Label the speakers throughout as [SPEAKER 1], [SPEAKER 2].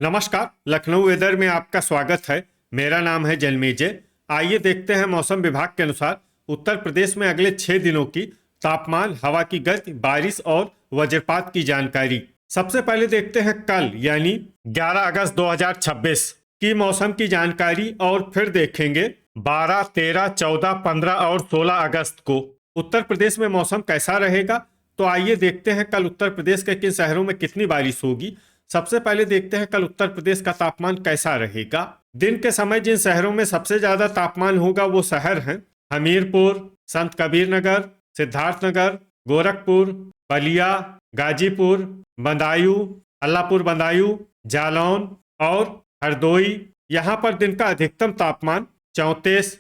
[SPEAKER 1] नमस्कार। लखनऊ वेदर में आपका स्वागत है। मेरा नाम है जन्मेजय। आइए देखते हैं मौसम विभाग के अनुसार उत्तर प्रदेश में अगले 6 दिनों की तापमान, हवा की गति, बारिश और वज्रपात की जानकारी। सबसे पहले देखते हैं कल यानी 11 अगस्त 2026 की मौसम की जानकारी और फिर देखेंगे 12, 13, 14, 15 और 16 अगस्त को उत्तर प्रदेश में मौसम कैसा रहेगा। तो आइए देखते हैं कल उत्तर प्रदेश के किन शहरों में कितनी बारिश होगी। सबसे पहले देखते हैं कल उत्तर प्रदेश का तापमान कैसा रहेगा। दिन के समय जिन शहरों में सबसे ज्यादा तापमान होगा वो शहर हैं हमीरपुर, संत कबीर नगर, सिद्धार्थनगर, गोरखपुर, बलिया, गाजीपुर, बदायूं, अल्लापुर बदायूं, जालौन और हरदोई। यहाँ पर दिन का अधिकतम तापमान 34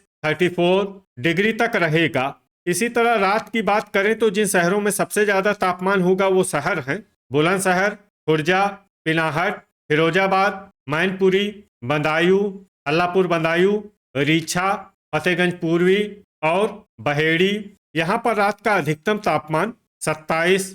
[SPEAKER 1] डिग्री तक रहेगा। इसी तरह रात की बात करें तो जिन शहरों में सबसे ज्यादा तापमान होगा वो शहर हैं बुलंदशहर, खुर्जा, पिनाहट, फिरोजाबाद, मैनपुरी, बदायूं, अल्लापुर बदायूं, रीछा, फतेहगंज पूर्वी और बहेड़ी। यहाँ पर रात का अधिकतम तापमान 27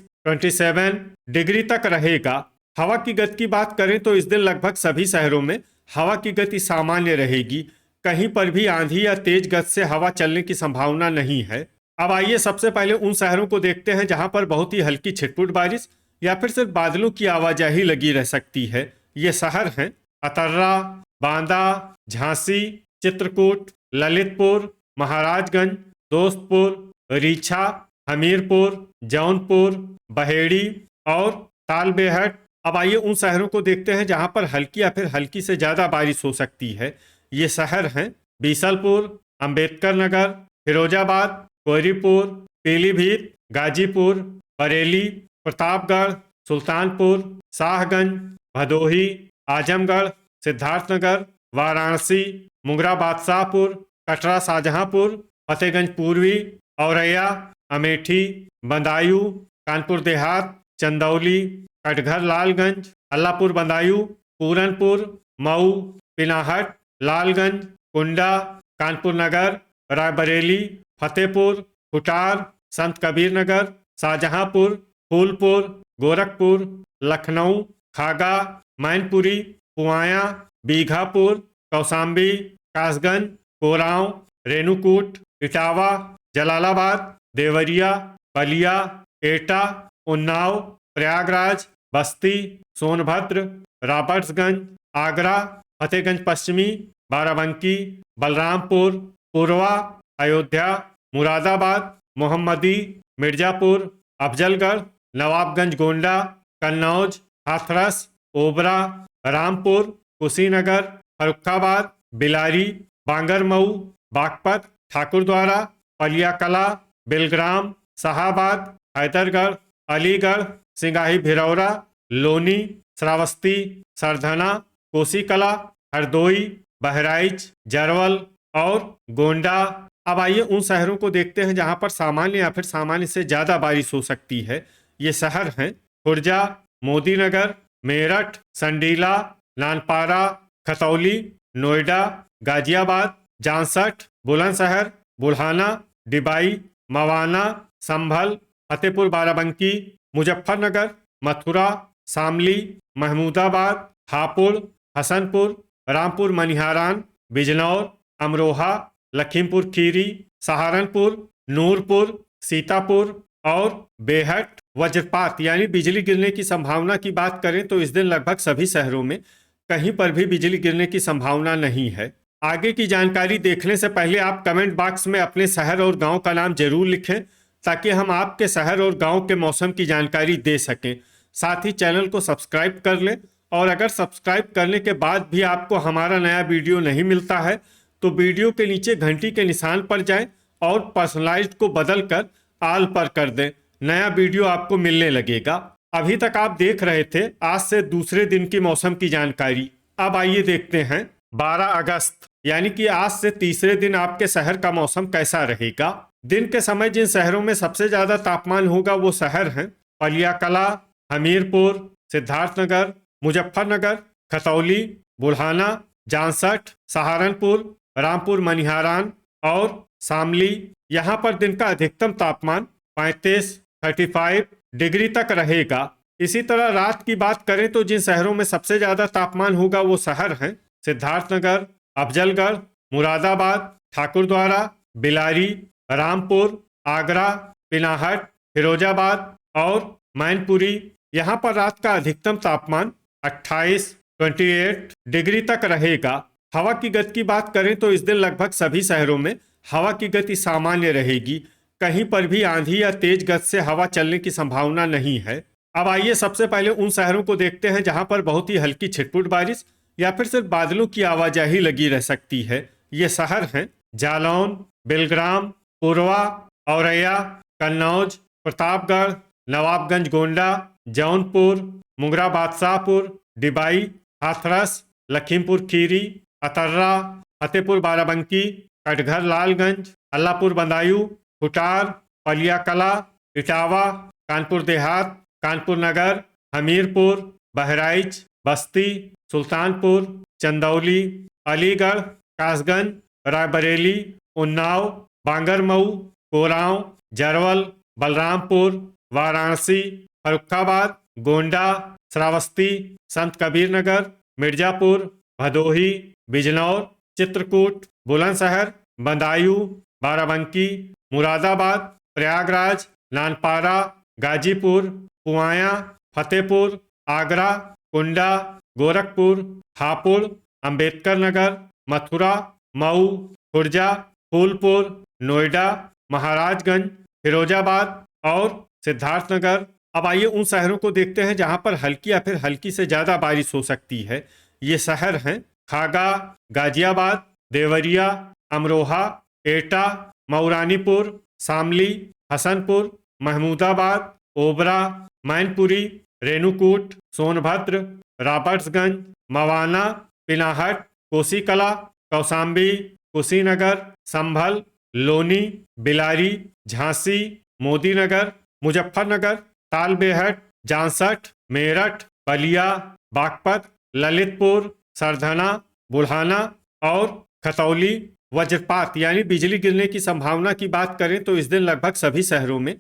[SPEAKER 1] डिग्री तक रहेगा। हवा की गति की बात करें तो इस दिन लगभग सभी शहरों में हवा की गति सामान्य रहेगी। कहीं पर भी आंधी या तेज गति से हवा चलने की संभावना नहीं है। अब आइए सबसे पहले उन शहरों को देखते हैं जहां पर बहुत ही हल्की छिटपुट बारिश या फिर सिर्फ बादलों की आवाजाही लगी रह सकती है। ये शहर हैं अतर्रा, बांदा, झांसी, चित्रकूट, ललितपुर, महाराजगंज, दोस्तपुर, रीछा, हमीरपुर, जौनपुर, बहेड़ी और तालबेहट। अब आइए उन शहरों को देखते हैं जहां पर हल्की या फिर हल्की से ज्यादा बारिश हो सकती है। ये शहर हैं बीसलपुर, अंबेडकर नगर, फिरोजाबाद, कोहरीपुर, पीलीभीत, गाजीपुर, बरेली, प्रतापगढ़, सुल्तानपुर, शाहगंज, भदोही, आजमगढ़, सिद्धार्थनगर, वाराणसी, मुंगरा बादशाहपुर, कटरा शाहजहांपुर, फतेहगंज पूर्वी, औरैया, अमेठी, बदायूं, कानपुर देहात, चंदौली, कटघर लालगंज, अल्लापुर बदायूं, पूरनपुर, मऊ, पिनाहट, लालगंज, कुंडा, कानपुर नगर, रायबरेली, फतेहपुर, खुटार, संत कबीर नगर, शाहजहांपुर, फूलपुर, गोरखपुर, लखनऊ, खागा, मैनपुरी, पुआया, बीघापुर, कौसाम्बी, कासगंज, कोरांव, रेणुकूट, इटावा, जलालाबाद, देवरिया, बलिया, एटा, उन्नाव, प्रयागराज, बस्ती, सोनभद्र, रॉबर्ट्सगंज, आगरा, फतेहगंज पश्चिमी, बाराबंकी, बलरामपुर, पूर्वा, अयोध्या, मुरादाबाद, मोहम्मदी, मिर्जापुर, अफजलगढ़, नवाबगंज गोंडा, कन्नौज, हाथरस, ओबरा, रामपुर, कुशीनगर, फर्रुखाबाद, बिलारी, बांगरमऊ, बागपत, ठाकुरद्वारा, पलियाकला, बिलग्राम, शाहाबाद, हैदरगढ़, अलीगढ़, सिंगाही भिरौरा, लोनी, श्रावस्ती, सरधना, कोसीकला, हरदोई, बहराइच, जरवल और गोंडा। अब आइए उन शहरों को देखते हैं जहां पर सामान्य या फिर सामान्य से ज्यादा बारिश हो सकती है। ये शहर हैं खुर्जा, मोदीनगर, मेरठ, संडीला, नानपारा, खतौली, नोएडा, गाजियाबाद, जांसठ, बुलंदशहर, बुढ़ाना, डिबाई, मवाना, संभल, फतेहपुर बाराबंकी, मुजफ्फरनगर, मथुरा, शामली, महमूदाबाद, हापुड़, हसनपुर, रामपुर मनिहारान, बिजनौर, अमरोहा, लखीमपुर खीरी, सहारनपुर, नूरपुर, सीतापुर और बेहट। वज्रपात यानी बिजली गिरने की संभावना की बात करें तो इस दिन लगभग सभी शहरों में कहीं पर भी बिजली गिरने की संभावना नहीं है। आगे की जानकारी देखने से पहले आप कमेंट बॉक्स में अपने शहर और गांव का नाम जरूर लिखें ताकि हम आपके शहर और गांव के मौसम की जानकारी दे सकें। साथ ही चैनल को सब्सक्राइब कर लें और अगर सब्सक्राइब करने के बाद भी आपको हमारा नया वीडियो नहीं मिलता है तो वीडियो के नीचे घंटी के निशान पर जाएं और पर्सनलाइज्ड को बदलकर ऑल पर कर दें। नया वीडियो आपको मिलने लगेगा। अभी तक आप देख रहे थे आज से दूसरे दिन की मौसम की जानकारी। अब आइए देखते हैं 12 अगस्त यानी कि आज से तीसरे दिन आपके शहर का मौसम कैसा रहेगा। दिन के समय जिन शहरों में सबसे ज्यादा तापमान होगा वो शहर हैं पलियाकला, हमीरपुर, सिद्धार्थनगर, मुजफ्फरनगर, खतौली, बुढ़ाना, जांसठ, सहारनपुर, रामपुर मनिहारान और शामली। यहाँ पर दिन का अधिकतम तापमान 35 डिग्री तक रहेगा। इसी तरह रात की बात करें तो जिन शहरों में सबसे ज्यादा तापमान होगा वो शहर हैं सिद्धार्थनगर, अफजलगढ़, मुरादाबाद, ठाकुरद्वारा, बिलारी, रामपुर, आगरा, पिनाहट, फिरोजाबाद और मैनपुरी। यहाँ पर रात का अधिकतम तापमान 28 डिग्री तक रहेगा। हवा की गति की बात करें तो इस दिन लगभग सभी शहरों में हवा की गति सामान्य रहेगी। कहीं पर भी आंधी या तेज गति से हवा चलने की संभावना नहीं है। अब आइए सबसे पहले उन शहरों को देखते हैं जहां पर बहुत ही हल्की छिटपुट बारिश या फिर सिर्फ बादलों की आवाजाही लगी रह सकती है। ये शहर हैं जालौन, बिलग्राम, पुरवा, औरैया, कन्नौज, प्रतापगढ़, नवाबगंज गोंडा, जौनपुर, मुंगरा बादशाहपुर, डिबाई, हाथरस, लखीमपुर खीरी, अतर्रा, फतेहपुर बाराबंकी, कटघर लालगंज, अल्लाहपुर बदायूं, खुटार, पलिया कला, इटावा, कानपुर देहात, कानपुर नगर, हमीरपुर, बहराइच, बस्ती, सुल्तानपुर, चंदौली, अलीगढ़, कासगंज, रायबरेली, उन्नाव, बांगरमऊ, कोरांव, जरवल, बलरामपुर, वाराणसी, फर्रुखाबाद, गोंडा, श्रावस्ती, संत कबीर नगर, मिर्जापुर, भदोही, बिजनौर, चित्रकूट, बुलंदशहर, बदायूं, बाराबंकी, मुरादाबाद, प्रयागराज, नानपारा, गाजीपुर, पुआया, फतेहपुर, आगरा, कुंडा, गोरखपुर, हापुड़, अंबेडकर नगर, मथुरा, मऊ, खुर्जा, फूलपुर, नोएडा, महाराजगंज, फिरोजाबाद और सिद्धार्थनगर। अब आइए उन शहरों को देखते हैं जहां पर हल्की या फिर हल्की से ज्यादा बारिश हो सकती है। ये शहर हैं खागा, गाजियाबाद, देवरिया, अमरोहा, एटा, मऊरानीपुर, शामली, हसनपुर, महमूदाबाद, ओबरा, मैनपुरी, रेणुकूट, सोनभद्र, रॉबर्ट्सगंज, मवाना, पिनाहट, कोसीकला, कौशाम्बी, कुशीनगर, संभल, लोनी, बिलारी, झांसी, मोदीनगर, मुजफ्फरनगर, तालबेहट, जांसठ, मेरठ, बलिया, बागपत, ललितपुर, सरधना, बुढ़ाना और खतौली। वज्रपात यानी बिजली गिरने की संभावना की बात करें तो इस दिन लगभग सभी शहरों में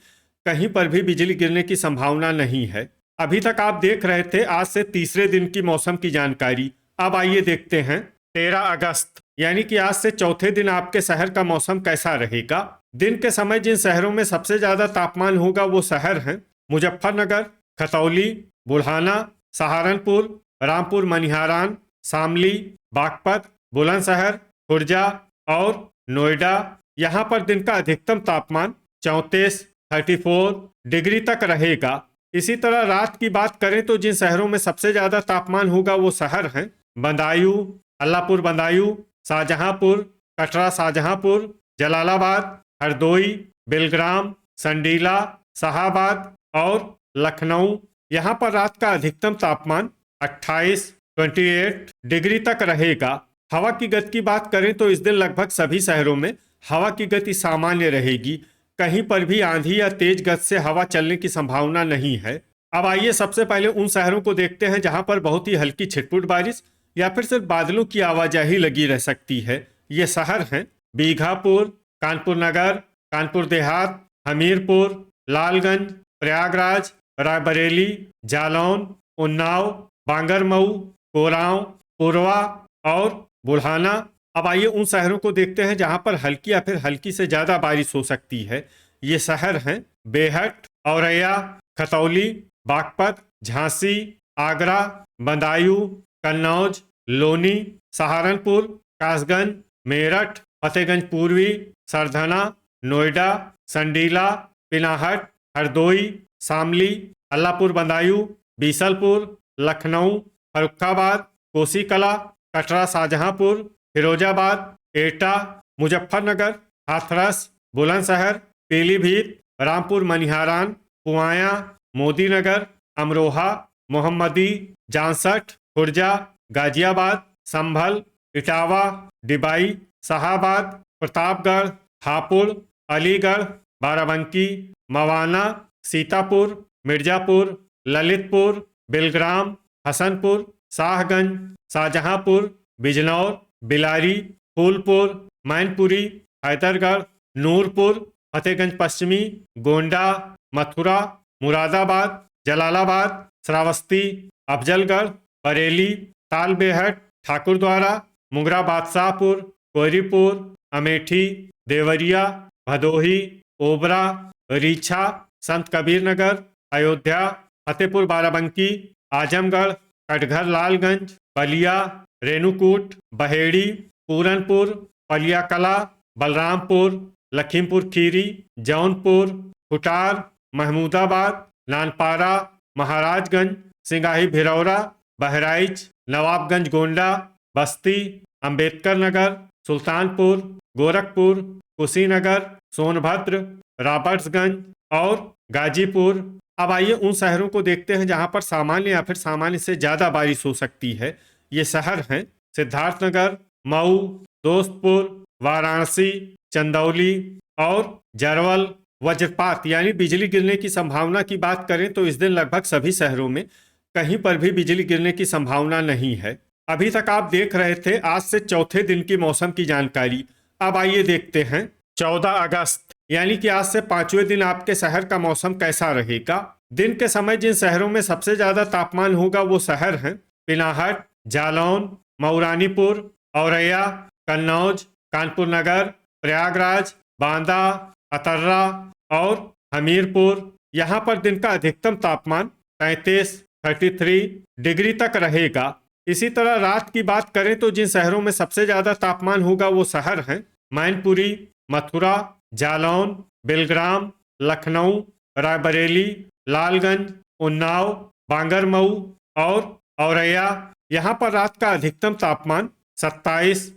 [SPEAKER 1] कहीं पर भी बिजली गिरने की संभावना नहीं है। अभी तक आप देख रहे थे आज से तीसरे दिन की मौसम की जानकारी। अब आइए देखते हैं 13 अगस्त यानी कि आज से चौथे दिन आपके शहर का मौसम कैसा रहेगा। दिन के समय जिन शहरों में सबसे ज्यादा तापमान होगा वो शहर हैं मुजफ्फरनगर, खतौली, बुढ़ाना, सहारनपुर, रामपुर मनिहारान, शामली, बागपत, बुलंदशहर, खुर्जा और नोएडा। यहाँ पर दिन का अधिकतम तापमान 34 डिग्री तक रहेगा। इसी तरह रात की बात करें तो जिन शहरों में सबसे ज्यादा तापमान होगा वो शहर हैं बदायूं, अल्लाहपुर बदायूं, शाहजहांपुर, कटरा शाहजहांपुर, जलालाबाद, हरदोई, बिलग्राम, संडीला, शाहाबाद और लखनऊ। यहाँ पर रात का अधिकतम तापमान 28 डिग्री तक रहेगा। हवा की गति की बात करें तो इस दिन लगभग सभी शहरों में हवा की गति सामान्य रहेगी। कहीं पर भी आंधी या तेज गति से हवा चलने की संभावना नहीं है। अब आइए सबसे पहले उन शहरों को देखते हैं जहां पर बहुत ही हल्की छिटपुट बारिश या फिर सिर्फ बादलों की आवाजाही लगी रह सकती है। ये शहर हैं बीघापुर, कानपुर नगर, कानपुर देहात, हमीरपुर, लालगंज, प्रयागराज, रायबरेली, जालौन, उन्नाव, बांगरमऊ, कोरांव, पुरवा और बुढ़ाना। अब आइए उन शहरों को देखते हैं जहां पर हल्की या फिर हल्की से ज्यादा बारिश हो सकती है। ये शहर हैं बेहट, औरैया, खतौली, बागपत, झांसी, आगरा, बदायूं, कन्नौज, लोनी, सहारनपुर, कासगंज, मेरठ, फतेहगंज पूर्वी, सरधना, नोएडा, संडीला, पिनाहट, हरदोई, शामली, अल्लाहपुर बदायूं, बीसलपुर, लखनऊ, फर्रुखाबाद, कोसीकला, कटरा शाहजहांपुर, फिरोजाबाद, एटा, मुजफ्फरनगर, हाथरस, बुलंदशहर, पीलीभीत, रामपुर मनिहारान, पुआया, मोदीनगर, अमरोहा, मोहम्मदी, जांसठ, खुर्जा, गाजियाबाद, संभल, इटावा, डिबाई, शाहाबाद, प्रतापगढ़, हापुड़, अलीगढ़, बाराबंकी, मवाना, सीतापुर, मिर्जापुर, ललितपुर, बिलग्राम, हसनपुर, शाहगंज, शाहजहांपुर, बिजनौर, बिलारी, फूलपुर, मैनपुरी, हैदरगढ़, नूरपुर, फतेहगंज पश्चिमी, गोंडा, मथुरा, मुरादाबाद, जलालाबाद, श्रावस्ती, अफजलगढ़, बरेली, तालबेहट, ठाकुरद्वारा, मुंगरा बादशाहपुर, कोहरीपुर, अमेठी, देवरिया, भदोही, ओबरा, रीछा, संत कबीर नगर, अयोध्या, फतेहपुर बाराबंकी, आजमगढ़, कटघर लालगंज, बलिया, रेणुकूट, बहेड़ी, पूरनपुर, पलियाकला, बलरामपुर, लखीमपुर खीरी, जौनपुर, खुटार, महमूदाबाद, नानपारा, महाराजगंज, सिंगाही भिरौरा, बहराइच, नवाबगंज गोंडा, बस्ती, अंबेडकर नगर, सुल्तानपुर, गोरखपुर, कुशीनगर, सोनभद्र, रॉबर्ट्सगंज और गाजीपुर। अब आइए उन शहरों को देखते हैं जहां पर सामान्य या फिर सामान्य से ज़्यादा बारिश हो सकती है। ये शहर हैं सिद्धार्थनगर, मऊ, दोस्तपुर, वाराणसी, चंदौली और जरवल। वज्रपात यानी बिजली गिरने की संभावना की बात करें तो इस दिन लगभग सभी शहरों में कहीं पर भी बिजली गिरने की संभावना नहीं है। अभी तक आप देख रहे थे आज से चौथे दिन की मौसम की जानकारी। अब आइए देखते हैं 14 अगस्त यानी कि आज से 5वें दिन आपके शहर का मौसम कैसा रहेगा। दिन के समय जिन शहरों में सबसे ज्यादा तापमान होगा वो शहर हैं पिनाहट, जालौन, मऊरानीपुर, औरैया, कन्नौज, कानपुर नगर, प्रयागराज, बांदा, अतर्रा और हमीरपुर। यहाँ पर दिन का अधिकतम तापमान 33 डिग्री तक रहेगा। इसी तरह रात की बात करें तो जिन शहरों में सबसे ज्यादा तापमान होगा वो शहर हैं मैनपुरी, मथुरा, जालौन, बेलग्राम, लखनऊ, रायबरेली, लालगंज, उन्नाव, बांगरमऊ और औरैया। यहाँ पर रात का अधिकतम तापमान 27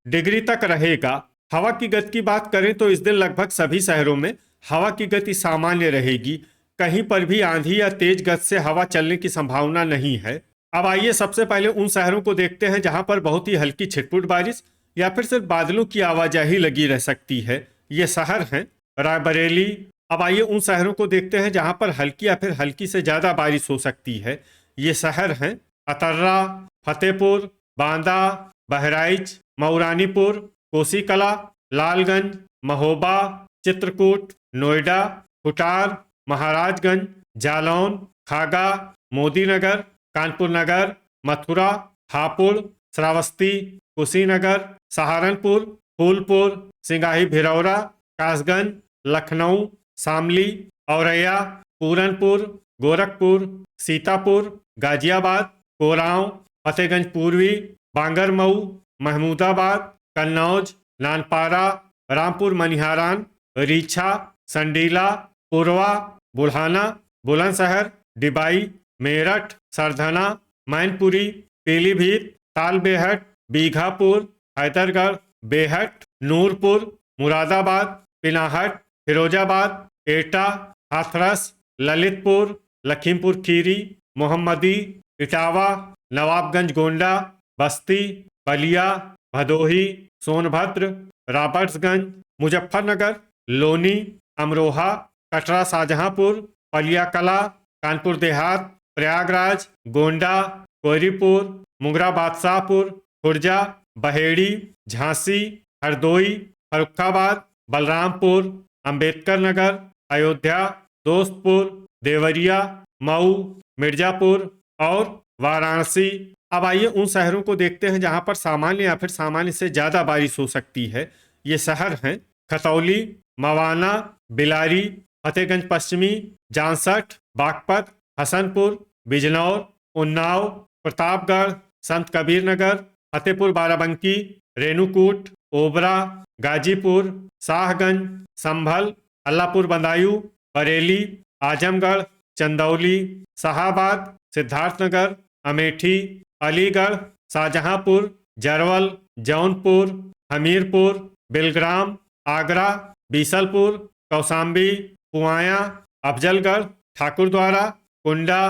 [SPEAKER 1] डिग्री तक रहेगा। हवा की गति की बात करें तो इस दिन लगभग सभी शहरों में हवा की गति सामान्य रहेगी। कहीं पर भी आंधी या तेज गति से हवा चलने की संभावना नहीं है। अब आइए सबसे पहले उन शहरों को देखते हैं जहां पर बहुत ही हल्की छिटपुट बारिश या फिर सिर्फ बादलों की आवाजाही लगी रह सकती है। ये शहर हैं रायबरेली। अब आइए उन शहरों को देखते हैं जहां पर हल्की या फिर हल्की से ज़्यादा बारिश हो सकती है। ये शहर हैं अतर्रा, फतेहपुर, बांदा, बहराइच, मऊरानीपुर, कोसीकला, लालगंज, महोबा, चित्रकूट, नोएडा, खुटार, महाराजगंज, जालौन, खागा, मोदीनगर, कानपुर नगर, मथुरा, हापुड़, श्रावस्ती, कुशीनगर, सहारनपुर, फूलपुर, सिंगाही भिरौरा, कासगंज, लखनऊ, शामली, औरैया, पूरनपुर, गोरखपुर, सीतापुर, गाजियाबाद, कोरांव, फतेहगंज पूर्वी, बांगरमऊ, महमूदाबाद, कन्नौज, नानपारा, रामपुर मनिहारान, रीछा, संडीला, पुरवा, बुढ़ाना, बुलंदशहर, डिबाई, मेरठ, सरधना, मैनपुरी, पीलीभीत, तालबेहट, बीघापुर, हैदरगढ़, बेहट, नूरपुर, मुरादाबाद, पिनाहट, फिरोजाबाद, एटा, हाथरस, ललितपुर, लखीमपुर खीरी, मोहम्मदी, इटावा, नवाबगंज गोंडा, बस्ती, बलिया, भदोही, सोनभद्र, रॉबर्ट्सगंज, मुजफ्फरनगर, लोनी, अमरोहा, कटरा शाहजहांपुर, पलियाकला, कानपुर देहात, प्रयागराज, गोंडा, कोहरीपुर, मुंगरा बादशाहपुर, खुर्जा, बहेड़ी, झांसी, हरदोई, फर्रुखाबाद, बलरामपुर, अंबेडकर नगर, अयोध्या, दोस्तपुर, देवरिया, मऊ, मिर्जापुर और वाराणसी। अब आइए उन शहरों को देखते हैं जहां पर सामान्य या फिर सामान्य से ज़्यादा बारिश हो सकती है। ये शहर हैं खतौली, मवाना, बिलारी, फतेहगंज पश्चिमी, जांसठ, बागपत, हसनपुर, बिजनौर, उन्नाव, प्रतापगढ़, संत कबीर नगर, फतेहपुर बाराबंकी, रेणुकूट, ओबरा, गाजीपुर, शाहगंज, संभल, अल्लाहपुर बदायूं, बरेली, आजमगढ़, चंदौली, शाहाबाद, सिद्धार्थनगर, अमेठी, अलीगढ़, शाहजहांपुर, जरवल, जौनपुर, हमीरपुर, बिलग्राम, आगरा, बीसलपुर, कौशाम्बी, पुआया, अफजलगढ़, ठाकुरद्वारा, कुंडा,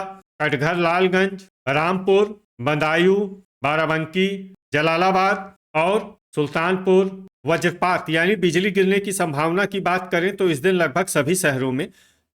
[SPEAKER 1] कटघर लालगंज, रामपुर, बदायूं, बाराबंकी, जलालाबाद और सुल्तानपुर। वज्रपात यानी बिजली गिरने की संभावना की बात करें तो इस दिन लगभग सभी शहरों में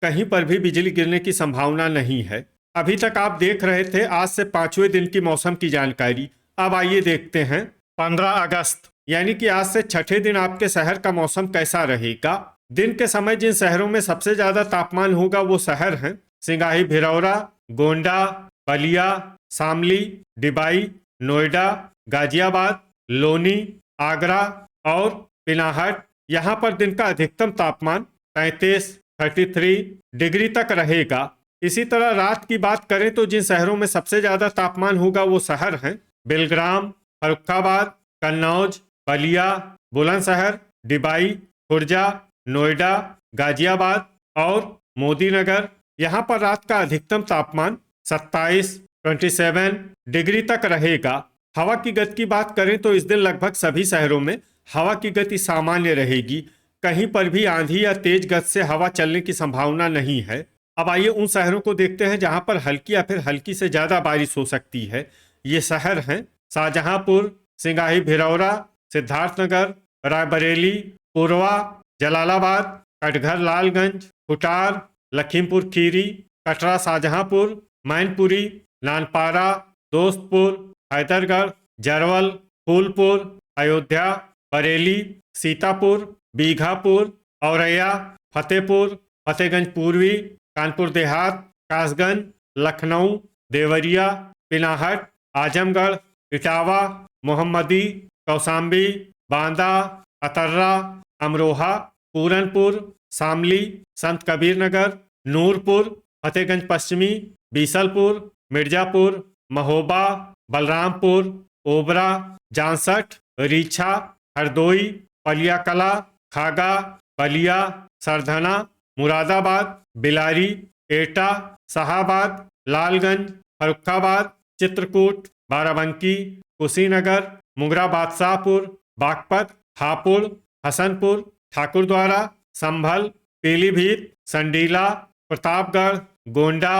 [SPEAKER 1] कहीं पर भी बिजली गिरने की संभावना नहीं है। अभी तक आप देख रहे थे आज से 5वें दिन की मौसम की जानकारी। अब आइए देखते हैं 15 अगस्त यानी कि आज से छठे दिन आपके शहर का मौसम कैसा रहेगा। दिन के समय जिन शहरों में सबसे ज्यादा तापमान होगा वो शहर हैं सिंगाही भिरौरा, गोंडा, बलिया, शामली, डिबाई, नोएडा, गाजियाबाद, लोनी, आगरा और पिनाहट। यहाँ पर दिन का अधिकतम तापमान 33 डिग्री तक रहेगा। इसी तरह रात की बात करें तो जिन शहरों में सबसे ज्यादा तापमान होगा वो शहर हैं बेलग्राम, फर्रुखाबाद, कन्नौज, बलिया, बुलंदशहर, डिबाई, खुर्जा, नोएडा, गाजियाबाद और मोदीनगर। यहाँ पर रात का अधिकतम तापमान 27 डिग्री तक रहेगा। हवा की गति की बात करें तो इस दिन लगभग सभी शहरों में हवा की गति सामान्य रहेगी। कहीं पर भी आंधी या तेज गति से हवा चलने की संभावना नहीं है। अब आइए उन शहरों को देखते हैं जहां पर हल्की या फिर हल्की से ज्यादा बारिश हो सकती है। ये शहर हैं शाहजहांपुर, सिंगाही भिरौरा, सिद्धार्थनगर, रायबरेली, पुरवा, जलालाबाद, कटघर लालगंज, खुटार, लखीमपुर खीरी, कटरा शाहजहांपुर, मैनपुरी, नानपारा, दोस्तपुर, हैदरगढ़, जरवल, फूलपुर, अयोध्या, बरेली, सीतापुर, बीघापुर, औरैया, फतेहपुर, फतेहगंज पूर्वी, कानपुर देहात, कासगंज, लखनऊ, देवरिया, पिनाहट, आजमगढ़, इटावा, मोहम्मदी, कौसाम्बी, बांदा, अतर्रा, अमरोहा, पूरनपुर, शामली, संत कबीर नगर, नूरपुर, फतेहगंज पश्चिमी, बीसलपुर, मिर्जापुर, महोबा, बलरामपुर, ओबरा, जांसठ, रीछा, हरदोई, पलिया कला, खागा, बलिया, सरधना, मुरादाबाद, बिलारी, एटा, शाहाबाद, लालगंज, फर्रुखाबाद, चित्रकूट, बाराबंकी, कुशीनगर, मुंगरा बादशाहपुर, बागपत, हापुड़, हसनपुर, ठाकुरद्वारा, संभल, पीलीभीत, संडीला, प्रतापगढ़, गोंडा,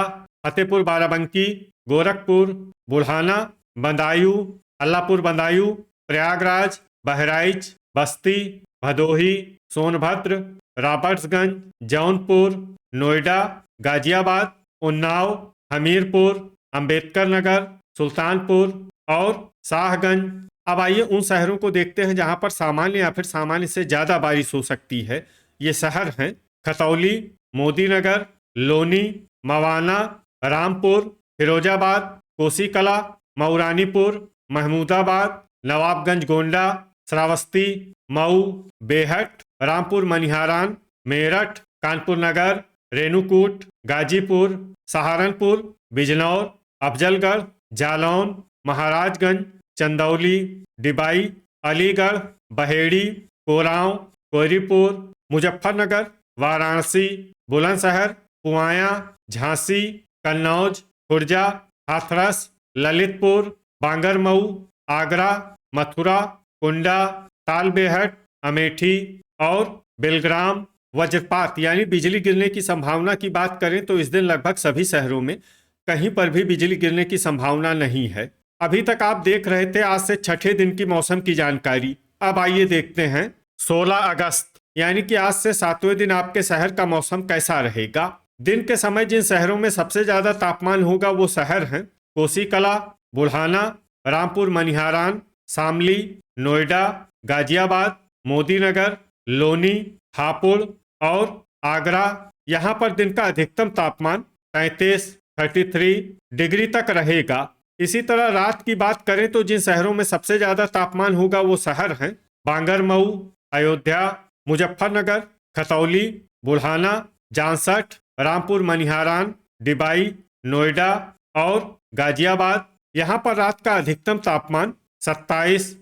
[SPEAKER 1] फतेहपुर बाराबंकी, गोरखपुर, बुढ़ाना, बदायूं, अल्लाहपुर बदायूं, प्रयागराज, बहराइच, बस्ती, भदोही, सोनभद्र, रॉबर्ट्सगंज, जौनपुर, नोएडा, गाजियाबाद, उन्नाव, हमीरपुर, अंबेडकर नगर, सुल्तानपुर और शाहगंज। अब आइए उन शहरों को देखते हैं जहां पर सामान्य या फिर सामान्य से ज्यादा बारिश हो सकती है। ये शहर हैं खतौली, मोदीनगर, लोनी, मवाना, रामपुर, फिरोजाबाद, कोसीकला, मऊरानीपुर, महमूदाबाद, नवाबगंज गोंडा, श्रावस्ती, मऊ, बेहट, रामपुर मनिहारान, मेरठ, कानपुर नगर, रेणुकूट, गाजीपुर, सहारनपुर, बिजनौर, अफजलगढ़, जालौन, महाराजगंज, चंदौली, डिबाई, अलीगढ़, बहेड़ी, कोरांव, कोयरीपुर, मुजफ्फरनगर, वाराणसी, बुलंदशहर, पुआया, झांसी, कन्नौज, खुर्जा, हाथरस, ललितपुर, बांगरमऊ, आगरा, मथुरा, कुंडा, तालबेहट, अमेठी और बेलग्राम। वज्रपात यानी बिजली गिरने की संभावना की बात करें तो इस दिन लगभग सभी शहरों में कहीं पर भी बिजली गिरने की संभावना नहीं है। अभी तक आप देख रहे थे आज से छठे दिन की मौसम की जानकारी। अब आइए देखते हैं 16 अगस्त यानी कि आज से 7वें दिन आपके शहर का मौसम कैसा रहेगा। दिन के समय जिन शहरों में सबसे ज्यादा तापमान होगा वो शहर हैं कोसीकला, बुढ़ाना, रामपुर मनिहारान, शामली, नोएडा, गाजियाबाद, मोदीनगर, लोनी, हापुड़ और आगरा। यहाँ पर दिन का अधिकतम तापमान 33 डिग्री तक रहेगा। इसी तरह रात की बात करें तो जिन शहरों में सबसे ज्यादा तापमान होगा वो शहर हैं बांगरमऊ, अयोध्या, मुजफ्फरनगर, खतौली, बुढ़ाना, जांसठ, रामपुर मनिहारान, डिबाई, नोएडा और गाजियाबाद। यहाँ पर रात का अधिकतम तापमान 27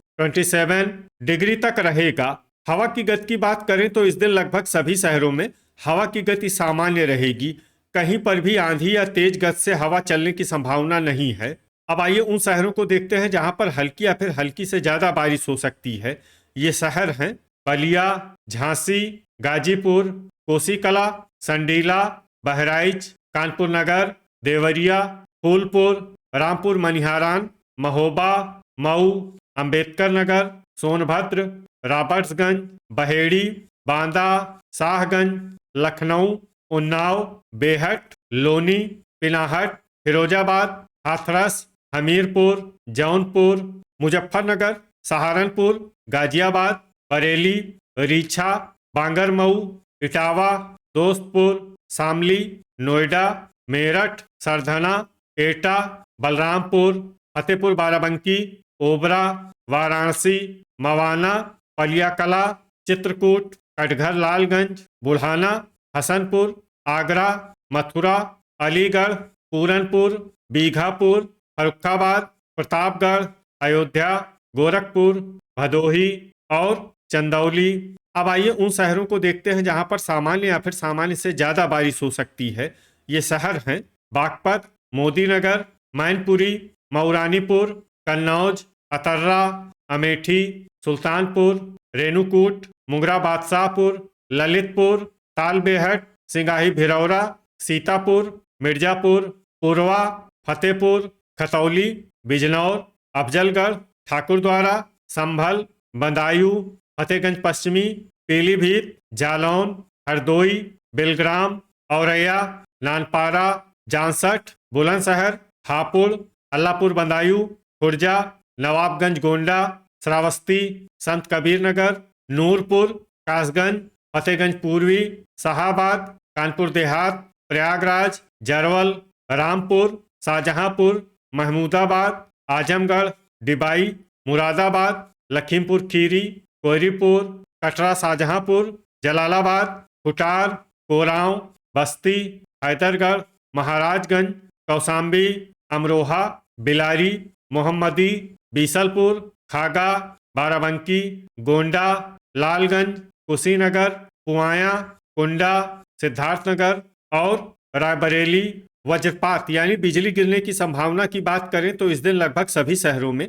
[SPEAKER 1] डिग्री तक रहेगा। हवा की गति की बात करें तो इस दिन लगभग सभी शहरों में हवा की गति सामान्य रहेगी। कहीं पर भी आंधी या तेज गति से हवा चलने की संभावना नहीं है। अब आइए उन शहरों को देखते हैं जहां पर हल्की या फिर हल्की से ज्यादा बारिश हो सकती है। ये शहर हैं बलिया, झांसी, गाजीपुर, कोसीकला, संडीला, बहराइच, कानपुर नगर, देवरिया, फूलपुर, रामपुर मनिहारान, महोबा, मऊ, अंबेडकर नगर, सोनभद्र, रॉबर्ट्सगंज, बहेड़ी, बांदा, शाहगंज, लखनऊ, उन्नाव, बेहट, लोनी, पिनाहट, फिरोजाबाद, हाथरस, हमीरपुर, जौनपुर, मुजफ्फरनगर, सहारनपुर, गाजियाबाद, बरेली, रीछा, बांगरमऊ, इटावा, दोस्तपुर, शामली, नोएडा, मेरठ, सरधना, एटा, बलरामपुर, फतेहपुर बाराबंकी, ओबरा, वाराणसी, मवाना, पलियाकला, चित्रकूट, कटघर लालगंज, बुढ़ाना, हसनपुर, आगरा, मथुरा, अलीगढ़, पूरनपुर, बीघापुर, फर्रुखाबाद, प्रतापगढ़, अयोध्या, गोरखपुर, भदोही और चंदौली। अब आइए उन शहरों को देखते हैं जहां पर सामान्य या फिर सामान्य से ज्यादा बारिश हो सकती है। ये शहर हैं बागपत, मोदीनगर, मैनपुरी, मऊरानीपुर, कन्नौज, अतर्रा, अमेठी, सुल्तानपुर, रेणुकूट, मुंगरा बादशाहपुर, ललितपुर, तालबेहट, सिंगाही भिरौरा, सीतापुर, मिर्जापुर, पुरवा, फतेहपुर, खतौली, बिजनौर, अफजलगढ़, ठाकुरद्वारा, संभल, बदायूं, फतेहगंज पश्चिमी, पीलीभीत, जालौन, हरदोई, बिलग्राम, औरैया, नानपारा, जांसठ, बुलंदशहर, हापुड़, अल्लापुर बदायूं, खुर्जा, नवाबगंज गोंडा, श्रावस्ती, संत कबीर नगर, नूरपुर, कासगंज, फतेहगंज पूर्वी, शाहाबाद, कानपुर देहात, प्रयागराज, जरवल, रामपुर, शाहजहांपुर, महमूदाबाद, आजमगढ़, डिबाई, मुरादाबाद, लखीमपुर खीरी, कोयरीपुर, कटरा शाहजहांपुर, जलालाबाद, खुटार, कोरांव, बस्ती, हैदरगढ़, महाराजगंज, कौशाम्बी, अमरोहा, बिलारी, मोहम्मदी, बीसलपुर, खागा, बाराबंकी, गोंडा, लालगंज, कुशीनगर, पुआया, कुंडा, सिद्धार्थनगर और रायबरेली। वज्रपात यानी बिजली गिरने की संभावना की बात करें तो इस दिन लगभग सभी शहरों में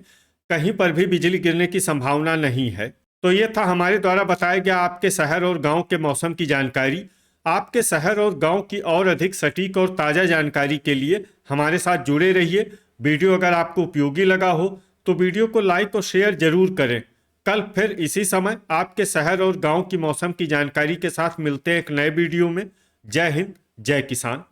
[SPEAKER 1] कहीं पर भी बिजली गिरने की संभावना नहीं है। तो ये था हमारे द्वारा बताया गया आपके शहर और गांव के मौसम की जानकारी। आपके शहर और गांव की और अधिक सटीक और ताज़ा जानकारी के लिए हमारे साथ जुड़े रहिए। वीडियो अगर आपको उपयोगी लगा हो तो वीडियो को लाइक और शेयर जरूर करें। कल फिर इसी समय आपके शहर और गांव की मौसम की जानकारी के साथ मिलते हैं एक नए वीडियो में। जय हिंद, जय किसान।